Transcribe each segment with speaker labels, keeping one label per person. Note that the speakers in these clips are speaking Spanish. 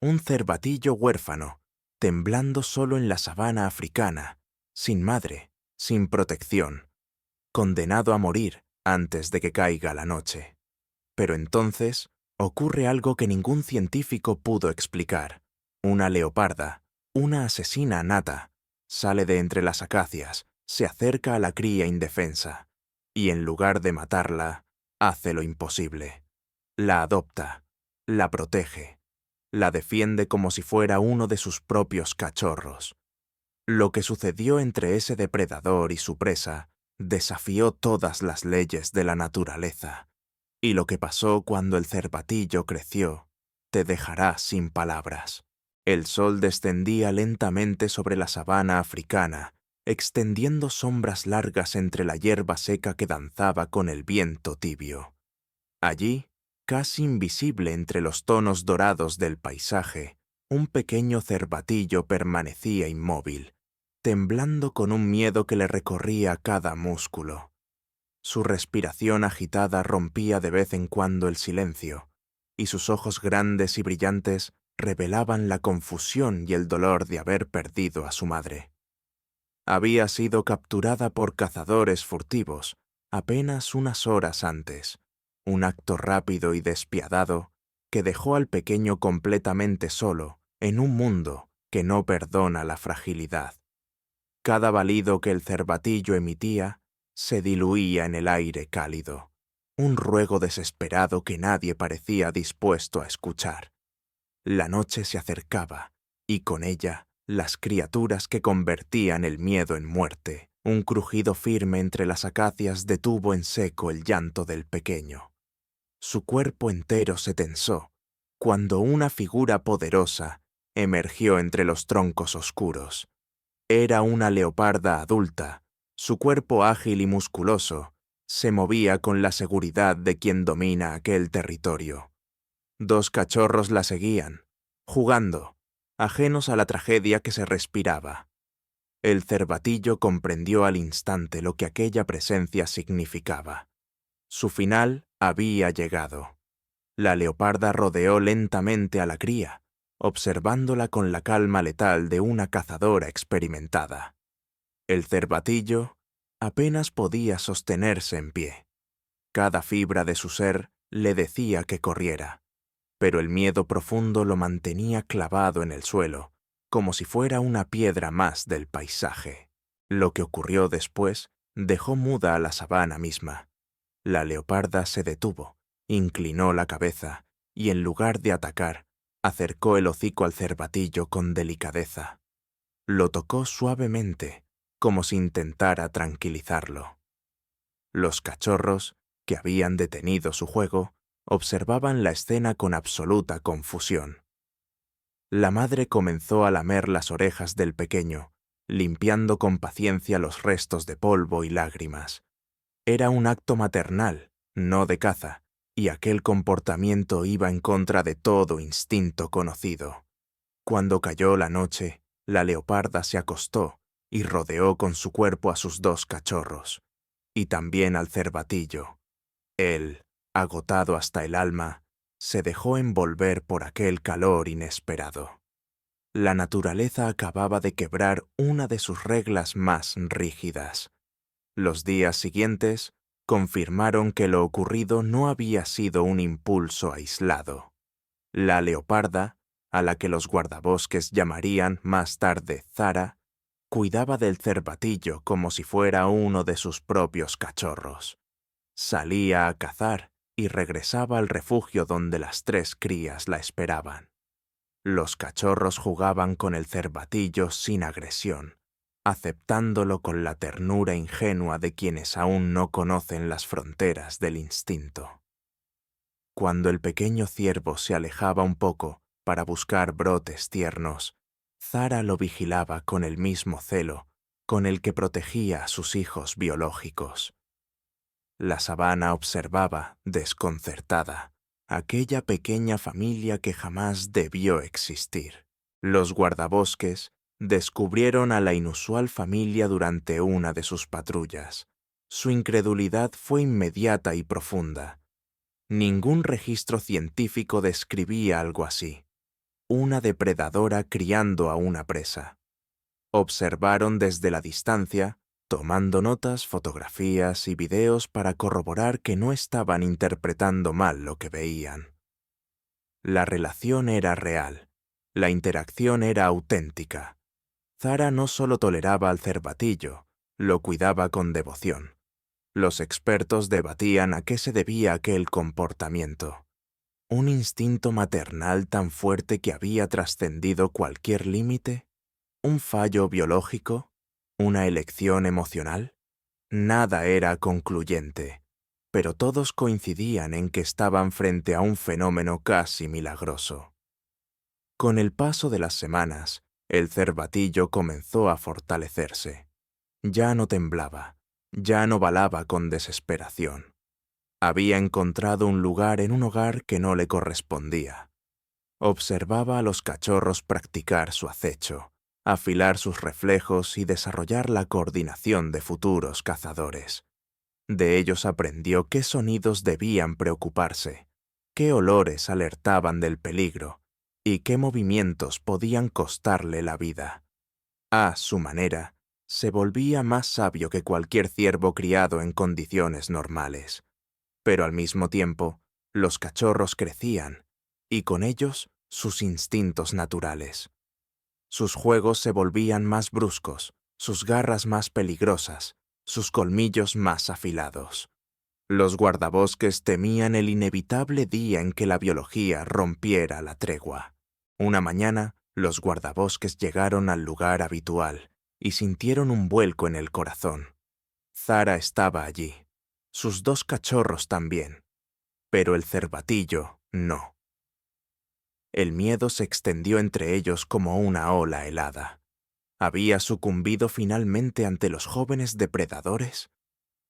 Speaker 1: un cervatillo huérfano, temblando solo en la sabana africana, sin madre, sin protección, condenado a morir antes de que caiga la noche. Pero entonces ocurre algo que ningún científico pudo explicar. Una leoparda, una asesina nata, sale de entre las acacias, se acerca a la cría indefensa, y en lugar de matarla, hace lo imposible. La adopta, la protege, la defiende como si fuera uno de sus propios cachorros. Lo que sucedió entre ese depredador y su presa desafió todas las leyes de la naturaleza, y lo que pasó cuando el cervatillo creció te dejará sin palabras. El sol descendía lentamente sobre la sabana africana, extendiendo sombras largas entre la hierba seca que danzaba con el viento tibio. Allí, casi invisible entre los tonos dorados del paisaje, un pequeño cervatillo permanecía inmóvil, temblando con un miedo que le recorría cada músculo. Su respiración agitada rompía de vez en cuando el silencio, y sus ojos grandes y brillantes revelaban la confusión y el dolor de haber perdido a su madre. Había sido capturada por cazadores furtivos apenas unas horas antes, un acto rápido y despiadado que dejó al pequeño completamente solo en un mundo que no perdona la fragilidad. Cada balido que el cervatillo emitía se diluía en el aire cálido, un ruego desesperado que nadie parecía dispuesto a escuchar. La noche se acercaba, y con ella las criaturas que convertían el miedo en muerte. Un crujido firme entre las acacias detuvo en seco el llanto del pequeño. Su cuerpo entero se tensó, cuando una figura poderosa emergió entre los troncos oscuros. Era una leoparda adulta. Su cuerpo ágil y musculoso se movía con la seguridad de quien domina aquel territorio. Dos cachorros la seguían, jugando, ajenos a la tragedia que se respiraba. El cervatillo comprendió al instante lo que aquella presencia significaba. Su final había llegado. La leoparda rodeó lentamente a la cría, observándola con la calma letal de una cazadora experimentada. El cervatillo apenas podía sostenerse en pie. Cada fibra de su ser le decía que corriera, pero el miedo profundo lo mantenía clavado en el suelo, como si fuera una piedra más del paisaje. Lo que ocurrió después dejó muda a la sabana misma. La leoparda se detuvo, inclinó la cabeza y, en lugar de atacar, acercó el hocico al cervatillo con delicadeza. Lo tocó suavemente, como si intentara tranquilizarlo. Los cachorros, que habían detenido su juego, observaban la escena con absoluta confusión. La madre comenzó a lamer las orejas del pequeño, limpiando con paciencia los restos de polvo y lágrimas. Era un acto maternal, no de caza, y aquel comportamiento iba en contra de todo instinto conocido. Cuando cayó la noche, la leoparda se acostó y rodeó con su cuerpo a sus dos cachorros, y también al cervatillo. Él, agotado hasta el alma, se dejó envolver por aquel calor inesperado. La naturaleza acababa de quebrar una de sus reglas más rígidas. Los días siguientes confirmaron que lo ocurrido no había sido un impulso aislado. La leoparda, a la que los guardabosques llamarían más tarde Zara, cuidaba del cervatillo como si fuera uno de sus propios cachorros. Salía a cazar y regresaba al refugio donde las tres crías la esperaban. Los cachorros jugaban con el cervatillo sin agresión, aceptándolo con la ternura ingenua de quienes aún no conocen las fronteras del instinto. Cuando el pequeño ciervo se alejaba un poco para buscar brotes tiernos, Zara lo vigilaba con el mismo celo con el que protegía a sus hijos biológicos. La sabana observaba, desconcertada, aquella pequeña familia que jamás debió existir. Los guardabosques descubrieron a la inusual familia durante una de sus patrullas. Su incredulidad fue inmediata y profunda. Ningún registro científico describía algo así. una depredadora criando a una presa. Observaron desde la distancia, tomando notas, fotografías y videos para corroborar que no estaban interpretando mal lo que veían. La relación era real, la interacción era auténtica. Zara no solo toleraba al cervatillo, lo cuidaba con devoción. Los expertos debatían a qué se debía aquel comportamiento. ¿Un instinto maternal tan fuerte que había trascendido cualquier límite? ¿Un fallo biológico? ¿Una elección emocional? Nada era concluyente, pero todos coincidían en que estaban frente a un fenómeno casi milagroso. Con el paso de las semanas, el cervatillo comenzó a fortalecerse. Ya no temblaba, ya no balaba con desesperación. Había encontrado un lugar en un hogar que no le correspondía. Observaba a los cachorros practicar su acecho, afilar sus reflejos y desarrollar la coordinación de futuros cazadores. De ellos aprendió qué sonidos debían preocuparse, qué olores alertaban del peligro y qué movimientos podían costarle la vida. A su manera, se volvía más sabio que cualquier ciervo criado en condiciones normales. Pero al mismo tiempo, los cachorros crecían, y con ellos sus instintos naturales. Sus juegos se volvían más bruscos, sus garras más peligrosas, sus colmillos más afilados. Los guardabosques temían el inevitable día en que la biología rompiera la tregua. Una mañana, los guardabosques llegaron al lugar habitual y sintieron un vuelco en el corazón. Zara estaba allí, sus dos cachorros también, pero el cervatillo no. El miedo se extendió entre ellos como una ola helada. ¿Había sucumbido finalmente ante los jóvenes depredadores?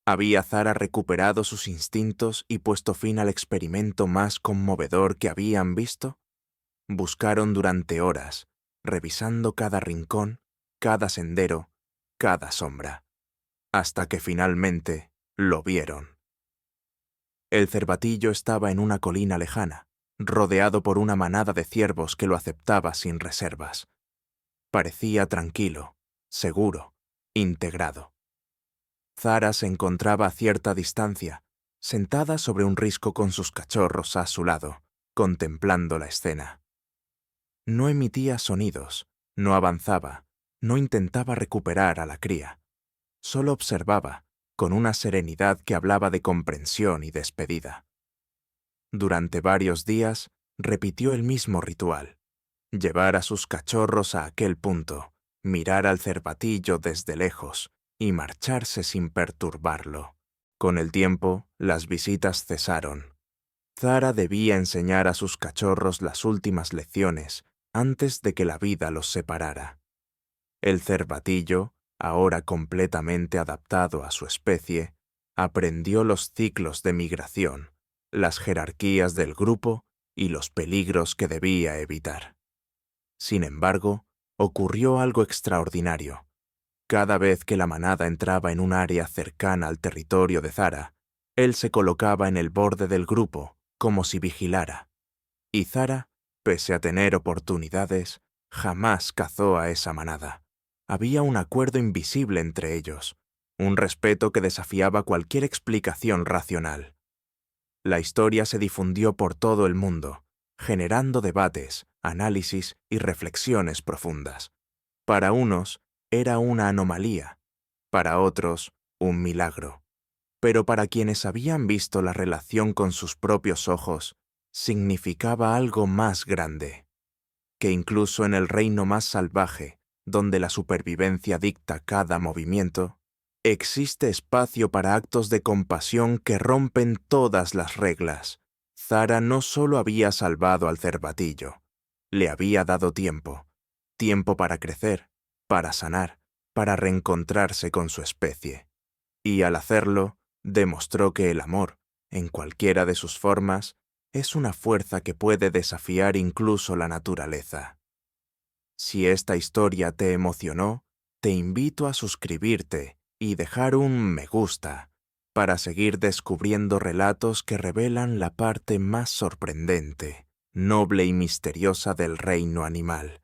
Speaker 1: ¿Había Zara recuperado sus instintos y puesto fin al experimento más conmovedor que habían visto? Buscaron durante horas, revisando cada rincón, cada sendero, cada sombra, hasta que finalmente lo vieron. El cervatillo estaba en una colina lejana, rodeado por una manada de ciervos que lo aceptaba sin reservas. Parecía tranquilo, seguro, integrado. Zara se encontraba a cierta distancia, sentada sobre un risco con sus cachorros a su lado, contemplando la escena. No emitía sonidos, no avanzaba, no intentaba recuperar a la cría. Solo observaba, con una serenidad que hablaba de comprensión y despedida. Durante varios días, repitió el mismo ritual: llevar a sus cachorros a aquel punto, mirar al cervatillo desde lejos y marcharse sin perturbarlo. Con el tiempo, las visitas cesaron. Zara debía enseñar a sus cachorros las últimas lecciones antes de que la vida los separara. El cervatillo, ahora completamente adaptado a su especie, aprendió los ciclos de migración, las jerarquías del grupo y los peligros que debía evitar. Sin embargo, ocurrió algo extraordinario. Cada vez que la manada entraba en un área cercana al territorio de Zara, él se colocaba en el borde del grupo, como si vigilara. Y Zara, pese a tener oportunidades, jamás cazó a esa manada. Había un acuerdo invisible entre ellos, un respeto que desafiaba cualquier explicación racional. La historia se difundió por todo el mundo, generando debates, análisis y reflexiones profundas. Para unos, era una anomalía, para otros, un milagro. Pero para quienes habían visto la relación con sus propios ojos, significaba algo más grande, que incluso en el reino más salvaje, donde la supervivencia dicta cada movimiento, existe espacio para actos de compasión que rompen todas las reglas. Zara no solo había salvado al cervatillo, le había dado tiempo, tiempo para crecer, para sanar, para reencontrarse con su especie. Y al hacerlo, demostró que el amor, en cualquiera de sus formas, es una fuerza que puede desafiar incluso la naturaleza. Si esta historia te emocionó, te invito a suscribirte y dejar un me gusta para seguir descubriendo relatos que revelan la parte más sorprendente noble y misteriosa del reino animal.